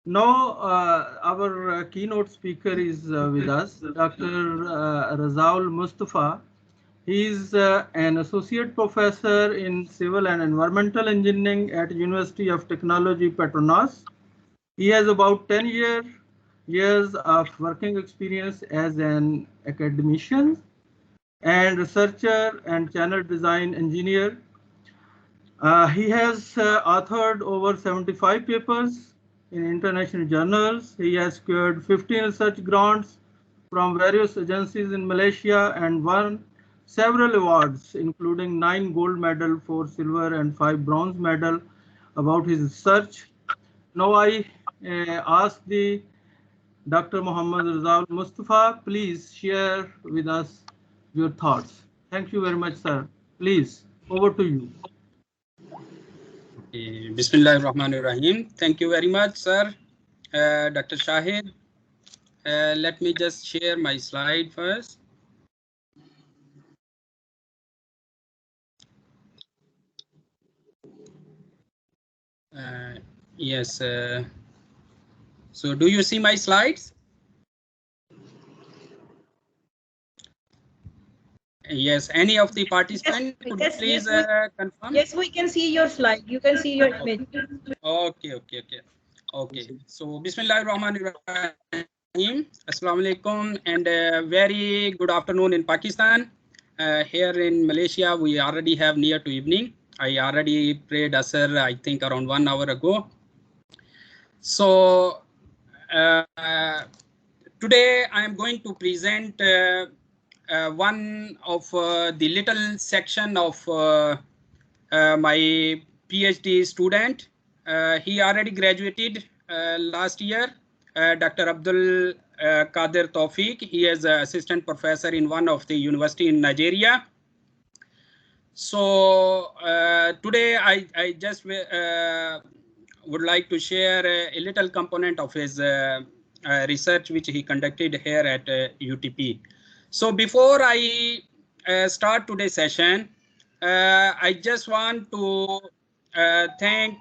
Now, our keynote speaker is with us, Dr. Razaul Mustafa. He is an associate professor in civil and environmental engineering at University of Technology, Petronas. He has about 10 years of working experience as an academician and researcher and channel design engineer. He has authored over 75 papers in international journals. He has secured 15 research grants from various agencies in Malaysia and won several awards, including 9 gold medal, 4 silver and 5 bronze medal about his research. Now I ask the Dr. Muhammad Razaul Mustafa, please share with us your thoughts. Thank you very much, sir. Please, over to you. Bismillahirrahmanirrahim. Thank you very much, sir. Dr. Shahid. Let me just share my slide first. Yes. So do you see my slides? Yes. Any of the participants could please confirm? Yes, we can see your slide. You can see your image. Okay. So Bismillahirrahmanirrahim. Assalamu alaikum and very good afternoon in Pakistan. Here in Malaysia, we already have near to evening. I already prayed Asr, I think around 1 hour ago. So today I am going to present one of the little section of my PhD student. He already graduated last year, Dr. Abdul Qadir Tawfiq. He is an assistant professor in one of the university in Nigeria. So today I just would like to share a little component of his research which he conducted here at UTP. So before I start today's session, I just want to thank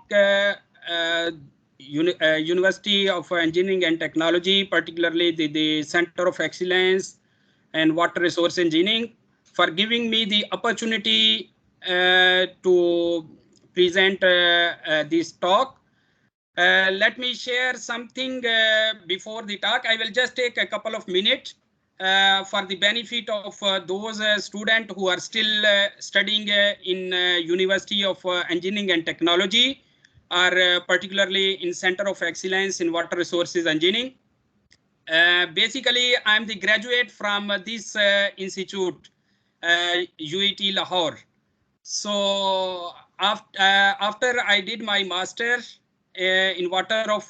University of Engineering and Technology, particularly the Center of Excellence and Water Resource Engineering, for giving me the opportunity to present this talk. Let me share something before the talk. I will just take a couple of minutes for the benefit of those students who are still studying in University of Engineering and Technology, or particularly in Center of Excellence in Water Resources Engineering. Basically, I'm the graduate from this institute, UET Lahore. So after I did my master's in Water of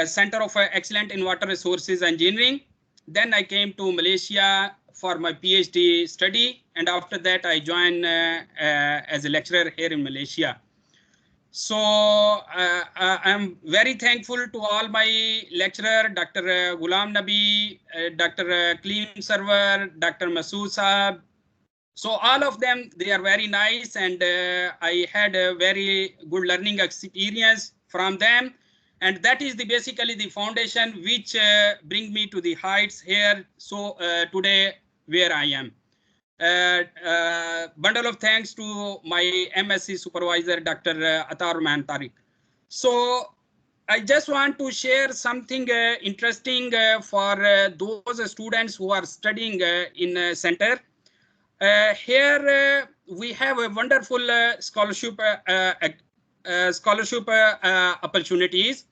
Center of Excellence in Water Resources Engineering, then I came to Malaysia for my PhD study, and after that I joined as a lecturer here in Malaysia. So I'm very thankful to all my lecturer, Dr. Ghulam Nabi, Dr. Clean Server, Dr. Masood Saab. So all of them, they are very nice, and I had a very good learning experience from them. And that is basically the foundation which bring me to the heights here. So today where I am. Bundle of thanks to my MSc supervisor, Dr. Atar Rahman Tariq. So I just want to share something interesting for those students who are studying in center. Here we have a wonderful scholarship opportunities,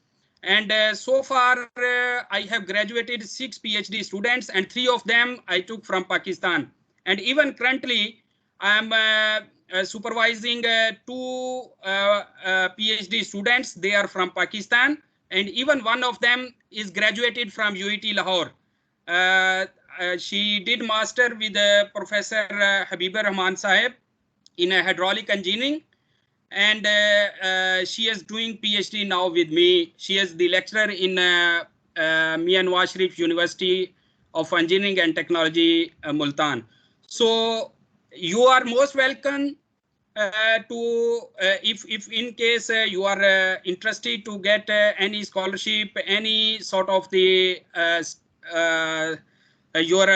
and so far I have graduated 6 PhD students, and 3 of them I took from Pakistan. And even currently I am supervising 2 PhD students. They are from Pakistan, and even one of them is graduated from UET Lahore. She did master with Professor Habibur Rahman Sahib in hydraulic engineering, and she is doing PhD now with me. She is the lecturer in Mian Nawaz Sharif University of Engineering and Technology, Multan. So you are most welcome if in case you are interested to get any scholarship, any sort of the your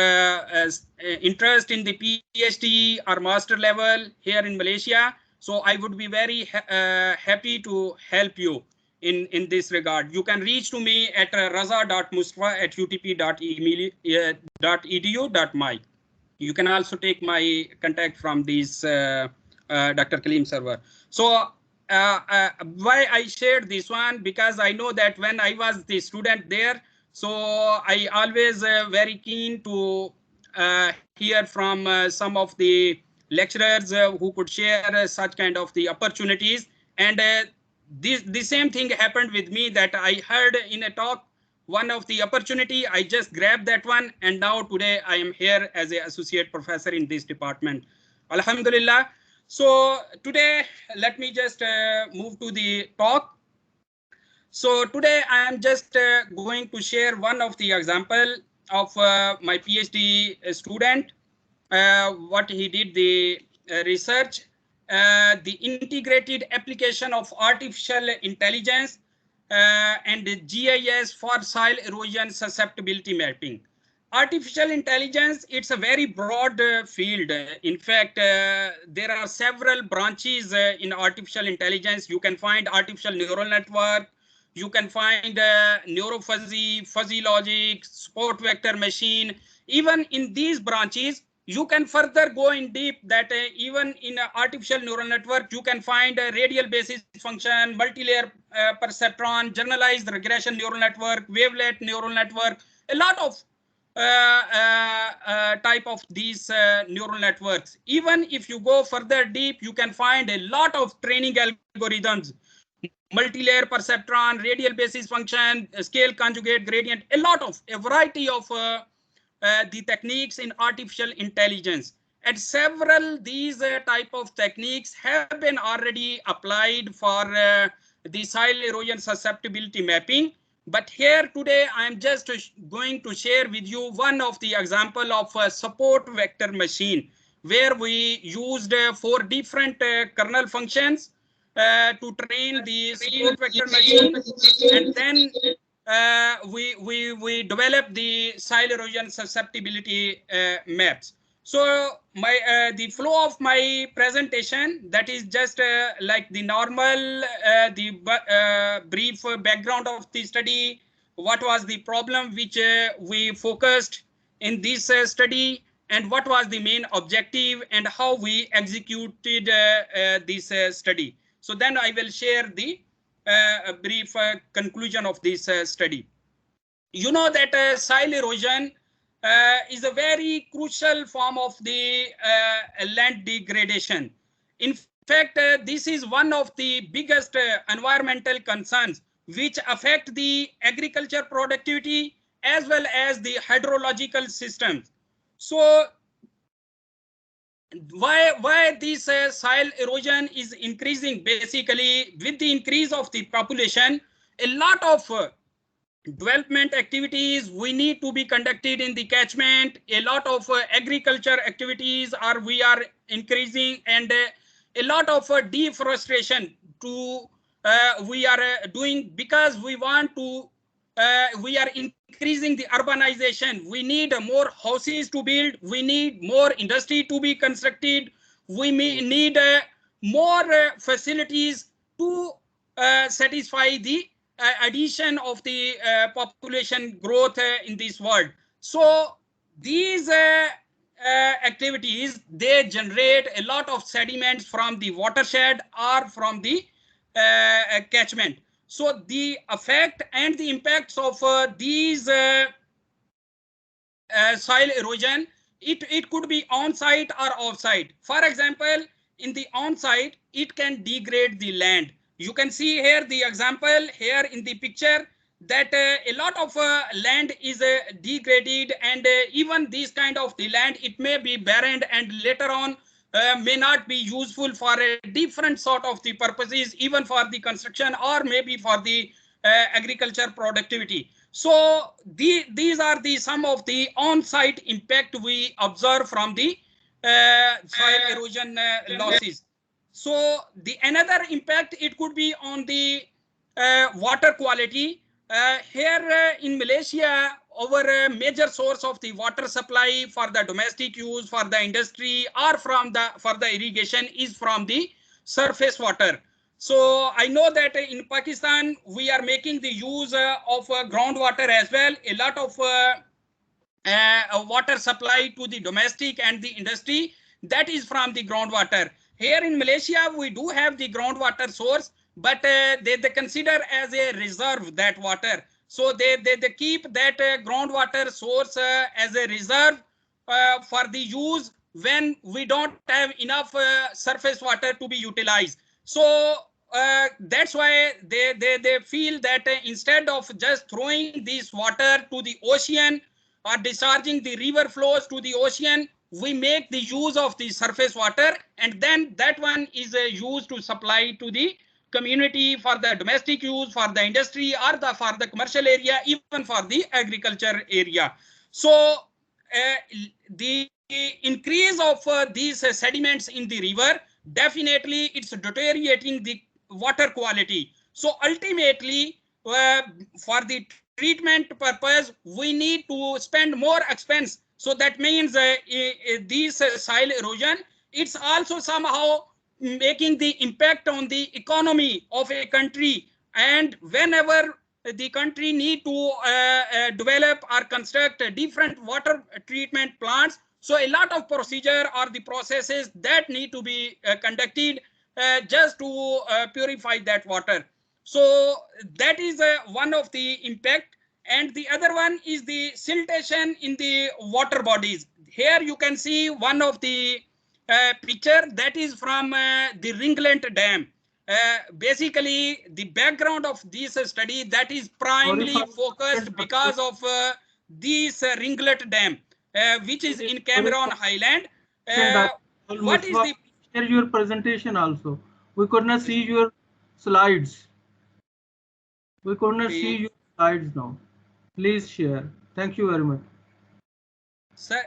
interest in the PhD or master level here in Malaysia. So I would be very happy to help you in this regard. You can reach to me at raza.mustafa@utp.edu.my. You can also take my contact from these Dr. Kaleem server. So why I shared this one, because I know that when I was the student there, so I always very keen to hear from some of the lecturers who could share such kind of the opportunities. And the same thing happened with me, that I heard in a talk one of the opportunity, I just grabbed that one, and now today I am here as an associate professor in this department. Alhamdulillah. So today, let me just move to the talk. So today I am just going to share one of the example of my PhD student, what he did the research, the integrated application of artificial intelligence and the GIS for soil erosion susceptibility mapping. Artificial intelligence, it's a very broad field. In fact, there are several branches in artificial intelligence. You can find artificial neural network, you can find neurofuzzy, fuzzy logic, support vector machine. Even in these branches, you can further go in deep that even in artificial neural network, you can find a radial basis function, multi-layer perceptron, generalized regression neural network, wavelet neural network, a lot of type of these neural networks. Even if you go further deep, you can find a lot of training algorithms, multi-layer perceptron, radial basis function, scale conjugate gradient, a variety of the techniques in artificial intelligence. And several these type of techniques have been already applied for the soil erosion susceptibility mapping. But here today, I am just going to share with you one of the example of a support vector machine, where we used 4 different kernel functions to train the support vector machine, and then we developed the soil erosion susceptibility maps. So my the flow of my presentation, that is just like the normal, brief background of the study, what was the problem which we focused in this study, and what was the main objective, and how we executed this study. So then I will share the a brief conclusion of this study. You know that soil erosion is a very crucial form of the land degradation. In fact, this is one of the biggest environmental concerns which affect the agriculture productivity as well as the hydrological systems. So why this soil erosion is increasing? Basically, with the increase of the population, a lot of development activities we need to be conducted in the catchment. A lot of agriculture activities we are increasing, and a lot of deforestation we are doing, because we want to we are increasing the urbanization. We need more houses to build. We need more industry to be constructed. We may need more facilities to satisfy the addition of the population growth in this world. So these activities, they generate a lot of sediments from the watershed or from the catchment. So the effect and the impacts of these soil erosion, it could be on-site or off-site. For example, in the on-site, it can degrade the land. You can see here the example here in the picture, that a lot of land is degraded, and even this kind of the land, it may be barren, and later on may not be useful for a different sort of the purposes, even for the construction or maybe for the agriculture productivity. So these are the some of the on-site impact we observe from the soil erosion losses. So the another impact, it could be on the water quality. Here in Malaysia, our major source of the water supply for the domestic use, for the industry, or for the irrigation is from the surface water. So I know that in Pakistan we are making the use of groundwater as well. A lot of water supply to the domestic and the industry, that is from the groundwater. Here in Malaysia, we do have the groundwater source, but they consider as a reserve that water. So they keep that groundwater source as a reserve for the use when we don't have enough surface water to be utilized. So that's why they feel that instead of just throwing this water to the ocean or discharging the river flows to the ocean, we make the use of the surface water, and then that one is used to supply to the community for the domestic use, for the industry, or for the commercial area, even for the agriculture area. So the increase of these sediments in the river, definitely it's deteriorating the water quality. So ultimately, for the treatment purpose, we need to spend more expense. So that means this soil erosion, it's also somehow making the impact on the economy of a country. And whenever the country need to develop or construct different water treatment plants, so a lot of procedure or the processes that need to be conducted just to purify that water. So that is one of the impact. And the other one is the siltation in the water bodies. Here you can see one of the picture that is from the Ringlet Dam. Basically, the background of this study that is primarily focused because of this Ringlet Dam, which is in Cameron Highland. What is the... Share your presentation also. We could not see your slides. We could not see your slides now. Please share. Thank you very much. Sir,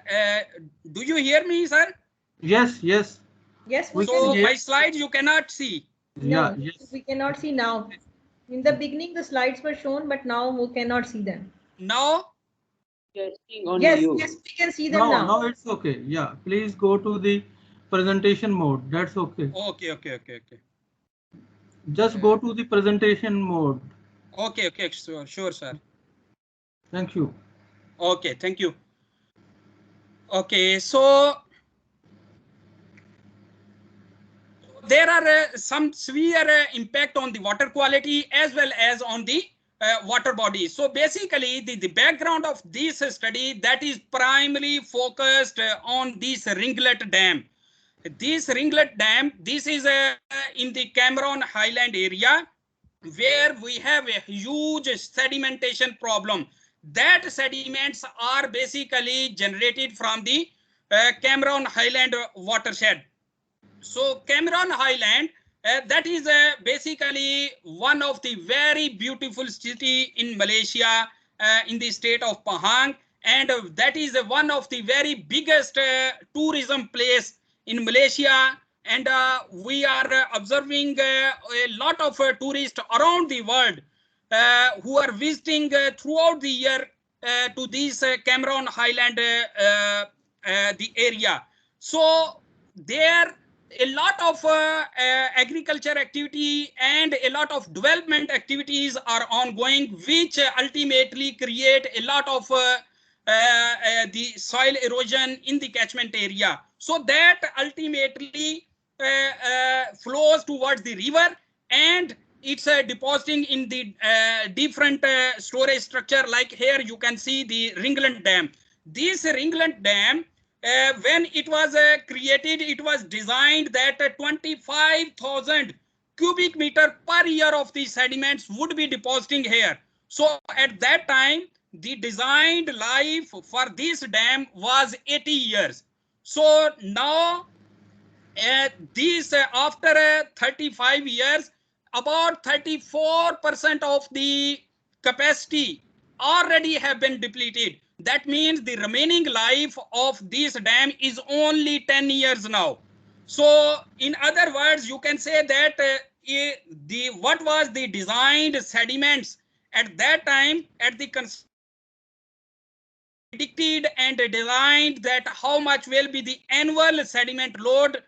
do you hear me, sir? Yes, yes. Yes. So my slides you cannot see. No, Yeah, yes. we cannot see now. In the beginning, the slides were shown, but now we cannot see them. Now? Yes, yes, we can see them now. No, it's okay. Yeah, please go to the presentation mode. That's okay. Okay. Just go to the presentation mode. Okay, sure, sir. Thank you. Okay, thank you. Okay, so there are some severe impact on the water quality as well as on the water bodies. So basically, the background of this study that is primarily focused on this Ringlet Dam. This Ringlet Dam, this is in the Cameron Highland area, where we have a huge sedimentation problem. That sediments are basically generated from the Cameron Highland watershed. So Cameron Highland, that is basically one of the very beautiful city in Malaysia, in the state of Pahang, and that is one of the very biggest tourism place in Malaysia. And we are observing a lot of tourists around the world who are visiting throughout the year to this Cameron Highland the area. So there a lot of agriculture activity and a lot of development activities are ongoing, which ultimately create a lot of the soil erosion in the catchment area. So that ultimately flows towards the river, and it's depositing in the different storage structure. Like here you can see the Ringlet Dam. This Ringlet Dam, when it was created, it was designed that 25,000 cubic meter per year of the sediments would be depositing here. So at that time, the designed life for this dam was 80 years. So now, after 35 years, about 34% of the capacity already have been depleted. That means the remaining life of this dam is only 10 years now. So in other words, you can say that what was the designed sediments at that time at the predicted and designed that how much will be the annual sediment load.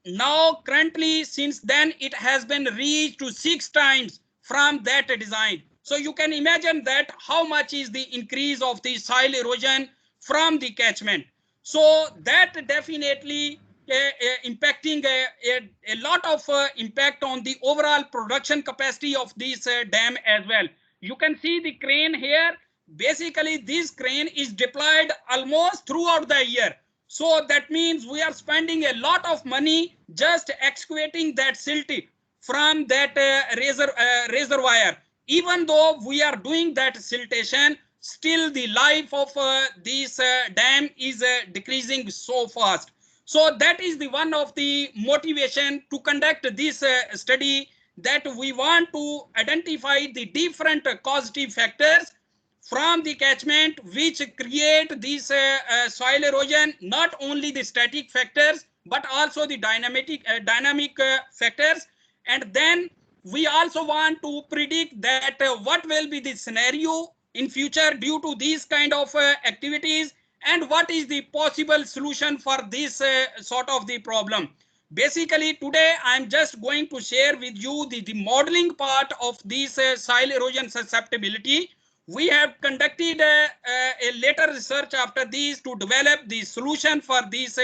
Now currently since then it has been reached to 6 times from that design. So you can imagine that how much is the increase of the soil erosion from the catchment. So that definitely impacting a lot of impact on the overall production capacity of this dam as well. You can see the crane here. Basically this crane is deployed almost throughout the year. So that means we are spending a lot of money just excavating that silt from that reservoir. Even though we are doing that siltation, still the life of this dam is decreasing so fast. So that is the one of the motivation to conduct this study, that we want to identify the different causative factors from the catchment which create this soil erosion, not only the static factors but also the dynamic factors. And then we also want to predict that what will be the scenario in future due to these kind of activities, and what is the possible solution for this sort of the problem. Basically today I'm just going to share with you the modeling part of this soil erosion susceptibility. We have conducted a later research after this to develop the solution for this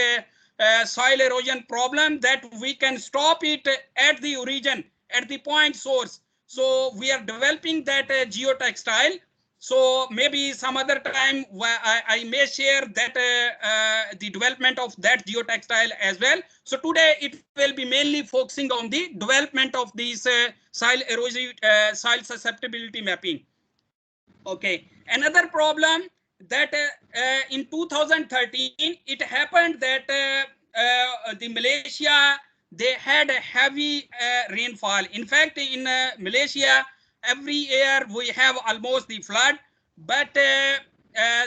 soil erosion problem, that we can stop it at the origin, at the point source. So we are developing that geotextile. So maybe some other time I may share that the development of that geotextile as well. So today it will be mainly focusing on the development of these soil erosion, soil susceptibility mapping. Okay, another problem that in 2013 it happened that the Malaysia, they had a heavy rainfall. In fact, in Malaysia every year we have almost the flood, but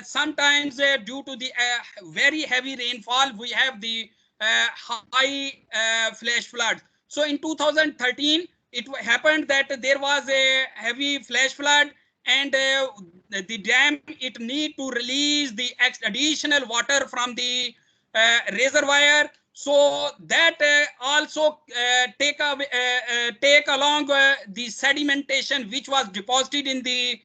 sometimes due to the very heavy rainfall we have the high flash floods. So in 2013 it happened that there was a heavy flash flood, and the dam, it need to release the additional water from the reservoir. So that also take along the sedimentation which was deposited in the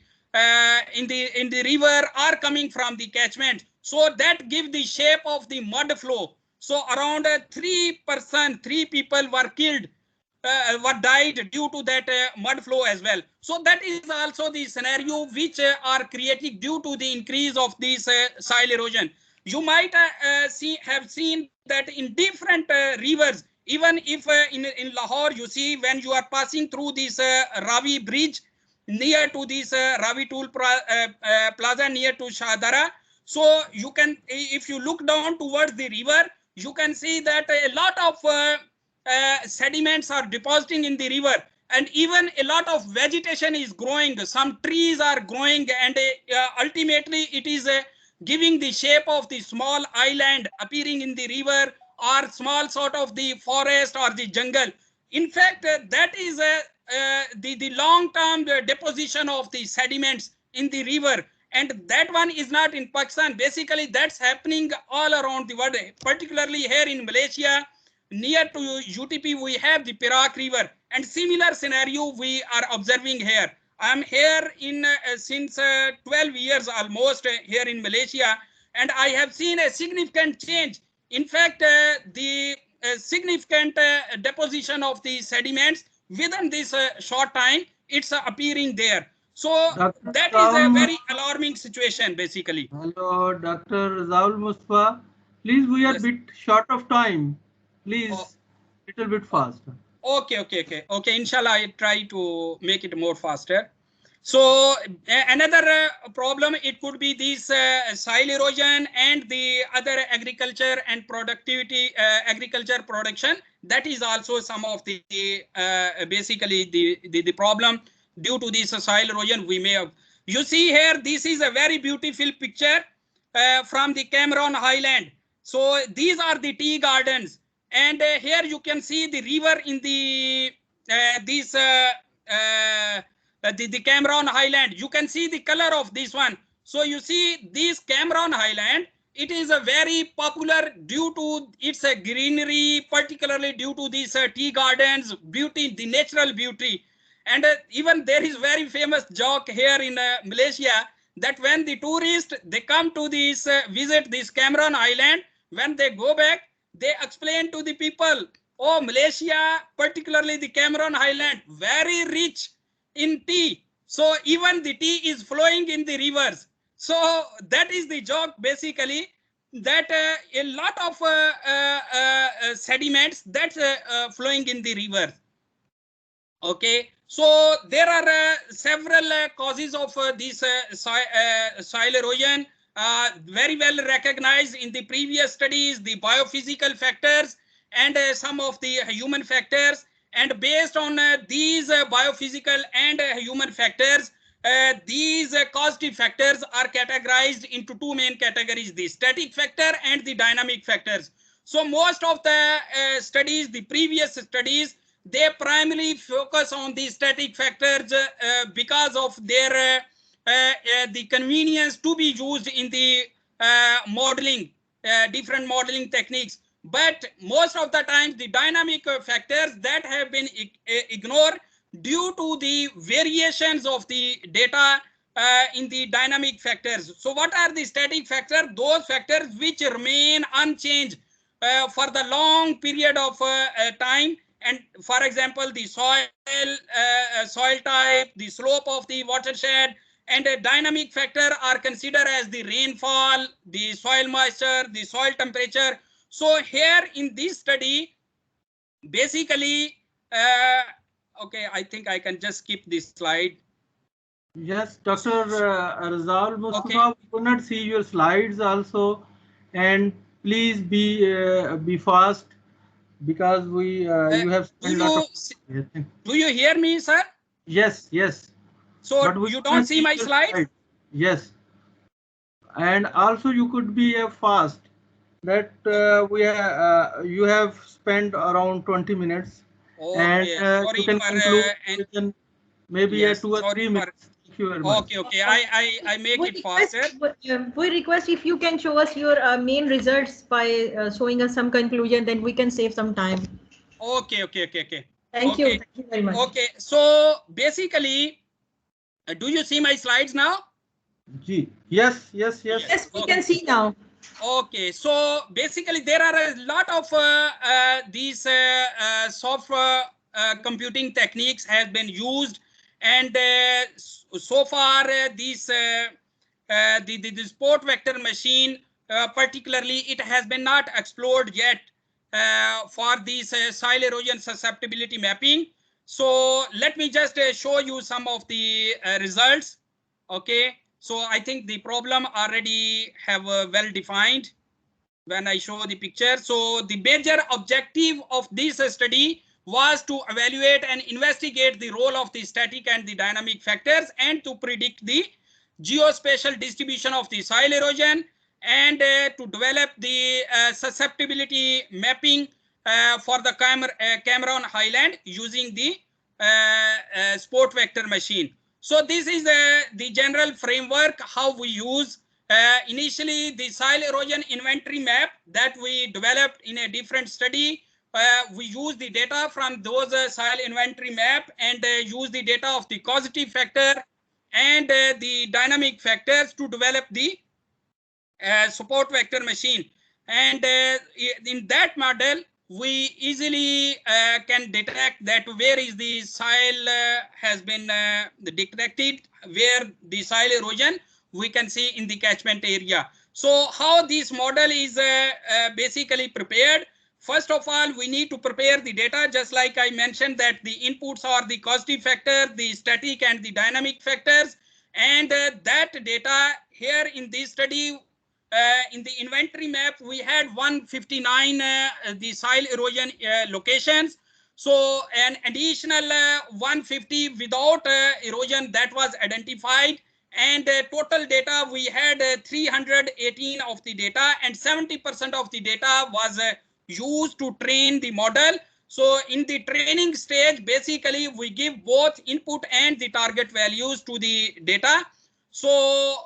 river or coming from the catchment. So that give the shape of the mud flow. So around 3 people were killed, what died due to that mud flow as well. So that is also the scenario which are created due to the increase of this soil erosion. You might have seen that in different rivers, even if in Lahore, you see when you are passing through this Ravi bridge near to this Ravi Tool Plaza near to Shahadara. So you can, if you look down towards the river, you can see that a lot of sediments are depositing in the river, and even a lot of vegetation is growing. Some trees are growing, and ultimately it is giving the shape of the small island appearing in the river, or small sort of the forest or the jungle. In fact, that is the long-term deposition of the sediments in the river, and that one is not in Pakistan. Basically that's happening all around the world, particularly here in Malaysia. Near to UTP, we have the Perak River, and similar scenario we are observing here. I am here in since 12 years almost here in Malaysia, and I have seen a significant change. In fact, the significant deposition of the sediments within this short time, it's appearing there. So Dr. that is a very alarming situation, basically. Hello, Dr. Razaul Mustafa. Please, we are Yes. bit short of time. Please, little bit faster. Okay. Inshallah, I try to make it more faster. So another problem, it could be this soil erosion and the other agriculture and productivity, agriculture production. That is also some of the basically the problem due to this soil erosion we may have. You see here, this is a very beautiful picture from the Cameron Highland. So these are the tea gardens, And here you can see the river in the the Cameron Highland. You can see the color of this one. So you see this Cameron Highland, it is a very popular due to its greenery, particularly due to these tea gardens, beauty, the natural beauty. And even there is very famous joke here in Malaysia that when the tourists, they come to this visit this Cameron Island, when they go back, they explain to the people, oh, Malaysia, particularly the Cameron Highland, very rich in tea. So even the tea is flowing in the rivers. So that is the joke basically, that a lot of sediments that's flowing in the rivers. Okay, so there are several causes of this soil erosion, very well recognized in the previous studies, the biophysical factors and some of the human factors. And based on these biophysical and human factors, these causative factors are categorized into two main categories, the static factor and the dynamic factors. So most of the studies, the previous studies, they primarily focus on the static factors because of their the convenience to be used in the modeling, different modeling techniques. But most of the times the dynamic factors that have been ignored due to the variations of the data in the dynamic factors. So what are the static factors? Those factors which remain unchanged for the long period of time. And for example, the soil type, the slope of the watershed, and a dynamic factor are considered as the rainfall, the soil moisture, the soil temperature. So here in this study, basically, okay, I think I can just skip this slide. Yes, Dr. Razaul Mustafa, Okay. we could not see your slides also, and please be fast because we you have spent a lot of. Do you hear me, sir? Yes, yes. So But you don't see my your slide? Yes, and also you could be fast. That you have spent around 20 minutes, Okay, and sorry you can for, conclude within maybe yes, 2 or 3 minutes. Thank you very much. Okay, okay. I make it faster. We request if you can show us your main results by showing us some conclusion, then we can save some time. Okay. Thank you. Thank you very much. Okay, so basically, do you see my slides now? Yes. Yes, we can see now. Okay, so basically there are a lot of these software computing techniques has been used, and so far the sport vector machine particularly, it has been not explored yet for these soil erosion susceptibility mapping. So let me just show you some of the results. Okay, so I think the problem already have well defined when I show the picture. So the major objective of this study was to evaluate and investigate the role of the static and the dynamic factors, and to predict the geospatial distribution of the soil erosion, and to develop the susceptibility mapping for the Cameron Highland using the sport vector machine. So this is the general framework how we use initially the soil erosion inventory map that we developed in a different study. We use the data from those soil inventory map, and use the data of the causative factor and the dynamic factors to develop the support vector machine. And in that model, we easily can detect that where is the soil has been detected, where the soil erosion we can see in the catchment area. So how this model is basically prepared? First of all, we need to prepare the data, just like I mentioned that the inputs are the causative factor, the static and the dynamic factors. And that data here in this study, in the inventory map, we had 159 the soil erosion locations. So an additional 150 without erosion that was identified. And total data, we had 318 of the data, and 70% of the data was used to train the model. So in the training stage, basically we give both input and the target values to the data. So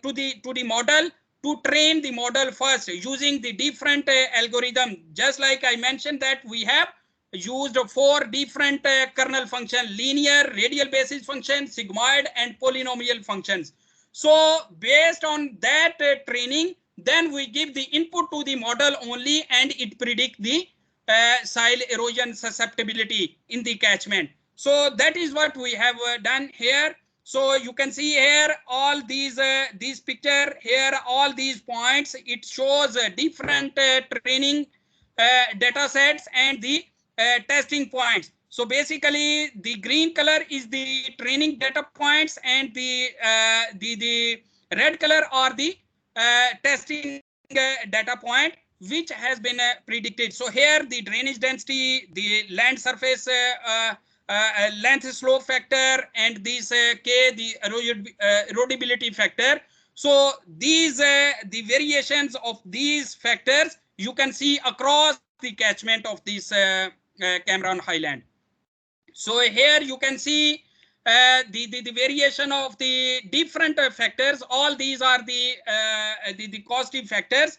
to the model, to train the model first using the different algorithm. Just like I mentioned that we have used 4 different kernel function: linear, radial basis function, sigmoid, and polynomial functions. So based on that training, then we give the input to the model only, and it predict the soil erosion susceptibility in the catchment. So that is what we have done here. So you can see here all these picture here, all these points. It shows different training data sets and the testing points. So basically, the green color is the training data points, and the red color are the testing data point which has been predicted. So here the drainage density, the land surface length slope factor, and this K, the erodibility factor. So these the variations of these factors you can see across the catchment of this Cameron Highland. So here you can see the variation of the different factors. All these are the causative factors,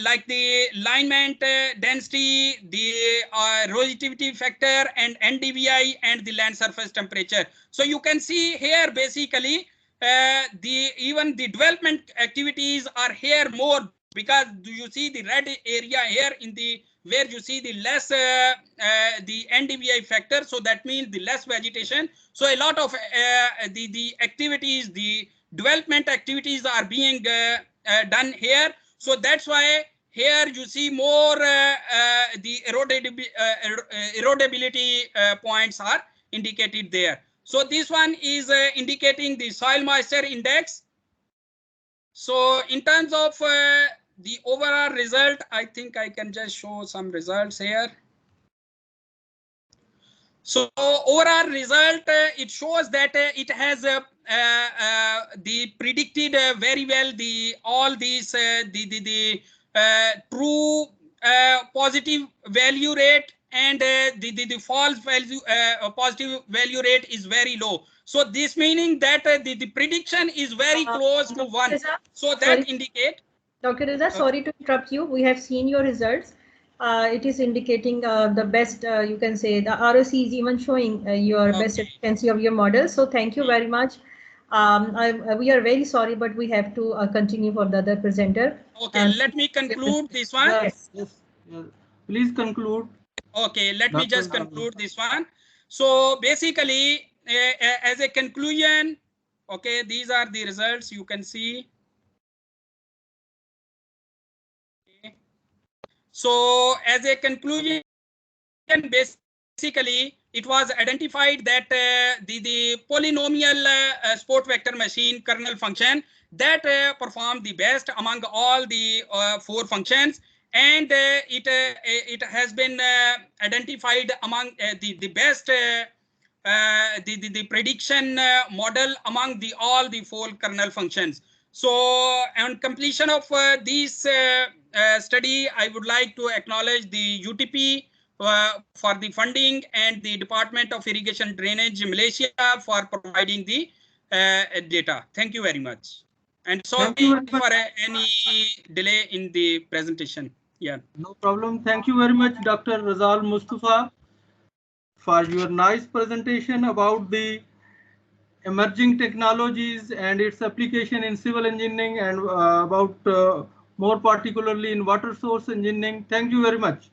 like the alignment density, the erosivity factor, and NDVI, and the land surface temperature. So you can see here basically even the development activities are here more, because do you see the red area here in the where you see the less the NDVI factor, so that means the less vegetation. So a lot of the activities, the development activities are being done here. So that's why here you see more the erodibility points are indicated there. So this one is indicating the soil moisture index. So in terms of the overall result, I think I can just show some results here. So overall result, it shows that it has the predicted very well all these the true positive value rate, and the false value positive value rate is very low. So this meaning that the prediction is very close to 1. So that indicate. Dr. Reza, sorry to interrupt you. We have seen your results. It is indicating the best, you can say, the ROC is even showing your best efficiency of your model. So thank you very much. We are very sorry, but we have to continue for the other presenter. Okay, let me conclude this one. Yes. Please conclude. Okay, let me just conclude this one. So basically, as a conclusion, okay, these are the results you can see. So as a conclusion, basically, it was identified that the polynomial support vector machine kernel function that performed the best among all the 4 functions, and it has been identified among the best the prediction model among all the 4 kernel functions. So on completion of this study, I would like to acknowledge the UTP for the funding, and the Department of Irrigation Drainage Malaysia for providing the data. Thank you very much. And sorry for any delay in the presentation. Yeah. No problem. Thank you very much, Dr. Razaul Mustafa, for your nice presentation about the emerging technologies and its application in civil engineering, and about more particularly in water source engineering. Thank you very much.